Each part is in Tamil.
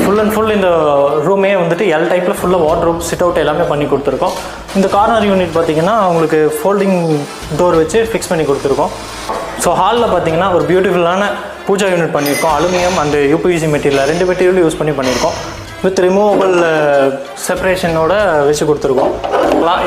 ஃபுல் அண்ட் ஃபுல் இந்த ரூமே வந்துட்டு எல் டைப்பில் ஃபுல்லாக வார்ட்ரோப் சிட் அவுட் எல்லாமே பண்ணி கொடுத்துருக்கோம். இந்த கார்னர் யூனிட் பார்த்தீங்கன்னா உங்களுக்கு ஃபோல்டிங் டோர் வச்சு ஃபிக்ஸ் பண்ணி கொடுத்துருக்கோம். ஸோ ஹாலில் பார்த்தீங்கன்னா ஒரு பியூட்டிஃபுல்லான பூஜா யூனிட் பண்ணியிருக்கோம். அலுமினியம் அண்ட் யூபிவிசி மெட்டீரியல் 2 மெட்டீரியலும் யூஸ் பண்ணியிருக்கோம். வித் ரிமூவபிள் செப்பரேஷனோட வச்சு கொடுத்துருக்கோம்.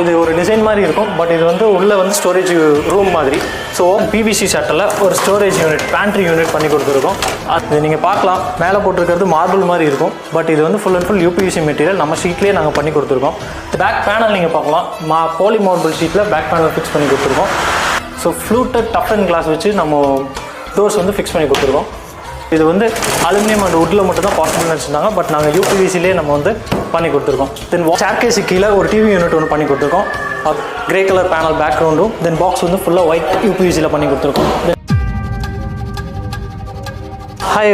இது ஒரு டிசைன் மாதிரி இருக்கும், பட் இது வந்து உள்ளே வந்து ஸ்டோரேஜ் ரூம் மாதிரி. ஸோ பிவிசி ஷட்டரில் ஒரு ஸ்டோரேஜ் யூனிட் பேண்ட்ரி யூனிட் பண்ணி கொடுத்துருக்கோம். அது நீங்கள் பார்க்கலாம், மேலே போட்டிருக்கிறது மார்பிள் மாதிரி இருக்கும், பட் இது வந்து full and full UPVC material நம்ம ஷீட்லேயே நாங்கள் பண்ணி கொடுத்துருக்கோம். பேக் பேனல் நீங்கள் பார்க்கலாம், பாலி மார்பிள் ஷீட்டில் பேக் பேனல் ஃபிக்ஸ் பண்ணி கொடுத்துருக்கோம். So fluted toughened glass வச்சு நம்ம டோர்ஸ் வந்து ஃபிக்ஸ் பண்ணி கொடுத்துருக்கோம். இது வந்து அலுமினியம் அண்ட் வுட்டில் மட்டும் தான் பாசிபிள்னு வச்சுருந்தாங்க, பட் நாங்கள் யூபிவிசிலே நம்ம வந்து பண்ணி கொடுத்துருக்கோம். தென் ஸ்டேர்கேஸுக்கு கீழே ஒரு டிவி யூனிட் ஒன்று பண்ணி கொடுத்துருக்கோம். கிரே கலர் பேனல் பேக்ரவுண்டும், தென் பாக்ஸ் வந்து ஃபுல்லாக ஒயிட் யூபிவிசியில் பண்ணி கொடுத்துருக்கோம். Hi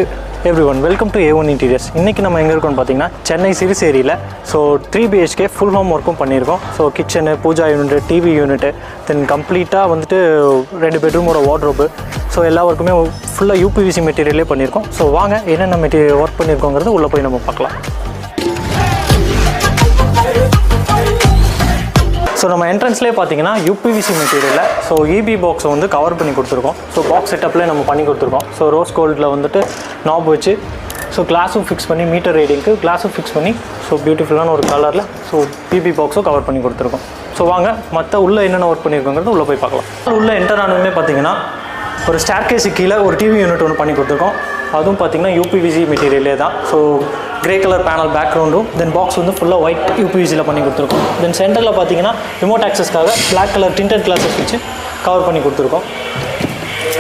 everyone, welcome to A1 interiors. இன்றைக்கி நம்ம எங்கே இருக்கோம்னு பார்த்தீங்கன்னா சென்னை சிறுசேரியில். ஸோ 3 BHK ஃபுல் ஹோம் ஒர்க்கும் பண்ணியிருக்கோம். So kitchen, pooja unit, TV unit, then கம்ப்ளீட்டாக வந்துட்டு 2 பெட்ரூமோட வார்ட்ரோப்பு, ஸோ எல்லா ஒர்க்குமே ஃபுல்லாக யூபிவிசி மெட்டீரியலே பண்ணியிருக்கோம். ஸோ வாங்க என்னென்ன மெட்டீரியல் ஒர்க் பண்ணியிருக்கோங்கிறது உள்ளே போய் நம்ம பார்க்கலாம். ஸோ நம்ம என்ட்ரன்ஸ்லேயே பார்த்தீங்கன்னா யூபிவிசி மெட்டீரியலில் ஸோ இபி பாக்ஸை வந்து கவர் பண்ணி கொடுத்துருக்கோம். ஸோ பாக்ஸ் செட்டப்லேயே நம்ம பண்ணி கொடுத்துருக்கோம். ஸோ ரோஸ் கோல்டில் வந்துட்டு நாப் வச்சு, ஸோ கிளாஸும் ஃபிக்ஸ் பண்ணி, மீட்டர் ரீடிங்க்கு கிளாஸும் ஃபிக்ஸ் பண்ணி, ஸோ பியூட்டிஃபுல்லான ஒரு கலரில் ஸோ இபி பாக்ஸும் கவர் பண்ணி கொடுத்துருக்கோம். ஸோ வாங்க மற்ற உள்ளே என்னென்ன ஒர்க் பண்ணியிருக்கோங்கிறது உள்ளே போய் பார்க்கலாம். உள்ளே என்டர் ஆனதுமே பார்த்தீங்கன்னா ஒரு ஸ்டேர்கேஸுக்கு கீழே ஒரு டிவி யூனிட் ஒன்று பண்ணி கொடுத்துருக்கோம். அதுவும் பார்த்தீங்கன்னா யூபிவிசி மெட்டீரியலே தான். ஸோ கிரே கலர் பேனல் பேக்ரவுண்டும், தென் பாக்ஸ் வந்து ஃபுல்லாக ஒயிட் யூபிவிசியில் பண்ணி கொடுத்துருக்கோம். தென் சென்டரில் பார்த்தீங்கன்னா ரிமோட் ஆக்சஸ்க்காக பிளாக் கலர் டிண்டட் கிளாஸஸ் வச்சு கவர் பண்ணி கொடுத்துருக்கோம்.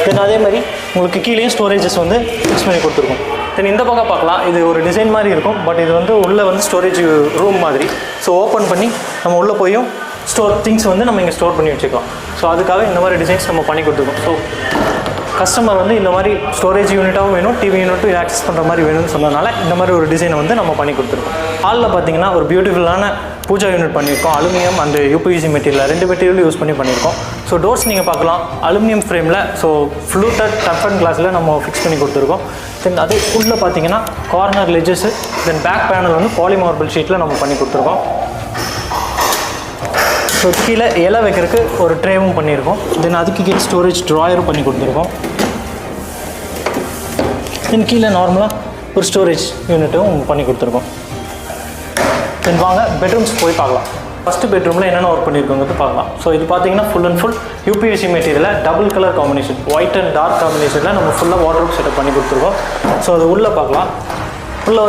தென் அதே மாதிரி உங்களுக்கு கீழேயும் ஸ்டோரேஜஸ் வந்து ஃபிக்ஸ் பண்ணி கொடுத்துருக்கோம். தென் இந்த பக்கம் பார்க்கலாம், இது ஒரு டிசைன் மாதிரி இருக்கும், பட் இது வந்து உள்ளே வந்து ஸ்டோரேஜ் ரூம் மாதிரி. ஸோ ஓப்பன் பண்ணி நம்ம உள்ளே போயும் திங்ஸ் வந்து நம்ம இங்கே ஸ்டோர் பண்ணி வச்சுக்கலாம். ஸோ அதுக்காக இந்த மாதிரி டிசைன்ஸ் நம்ம பண்ணி கொடுத்துருக்கோம். ஸோ கஸ்டமர் வந்து இந்த மாதிரி ஸ்டோரேஜ் யூனிட்டாகவும் வேணும், டிவி யூனிட்டும் ஆக்சஸ் பண்ணுற மாதிரி வேணும்னு சொன்னதுனால இந்த மாதிரி ஒரு டிசைனை வந்து நம்ம பண்ணி கொடுத்துருக்கோம். ஹாலில் பார்த்தீங்கன்னா ஒரு பியூட்டிஃபுல்லான பூஜா யூனிட் பண்ணியிருக்கோம். அலுமினியம் அண்ட் யூபிவிசி மெட்டீரியல் 2 மெட்டீரியலும் யூஸ் பண்ணியிருக்கோம். ஸோ டோர்ஸ் நீங்கள் பார்க்கலாம், அலுமினியம் ஃப்ரேமில் ஸோ ஃப்ளூட்டட் டஃப் அண்ட் கிளாஸில் நம்ம ஃபிக்ஸ் பண்ணி கொடுத்துருக்கோம். தென் அது உள்ளே பார்த்தீங்கன்னா கார்னர் லெஜஸ்ஸு, தென் பேக் பேனல் வந்து பாலி மார்பிள் ஷீட்டில் நம்ம பண்ணி கொடுத்துருக்கோம். ஸோ கீழே இலை வைக்கிறதுக்கு ஒரு ட்ரேவும் பண்ணியிருக்கோம். தென் அதுக்கு கீழே ஸ்டோரேஜ் ட்ராயரும் பண்ணி கொடுத்துருக்கோம். தென் கீழே நார்மலாக ஒரு ஸ்டோரேஜ் யூனிட்டும் பண்ணி கொடுத்துருக்கோம். தென் வாங்க பெட்ரூம்ஸ் போய் பார்க்கலாம். ஃபஸ்ட்டு பெட்ரூமில் என்னென்ன ஒர்க் பண்ணியிருக்கோங்கிறது பார்க்கலாம். ஸோ இது பார்த்தீங்கன்னா ஃபுல் அண்ட் ஃபுல் யூபிவிசி மெட்டீரியலில் double colour combination, white and dark காம்பினேஷனில் நம்ம ஃபுல்லாக வார்ட்ரோப் செட்டப் பண்ணி கொடுத்துருக்கோம். ஸோ அது உள்ளே பார்க்கலாம். உள்ளே வந்து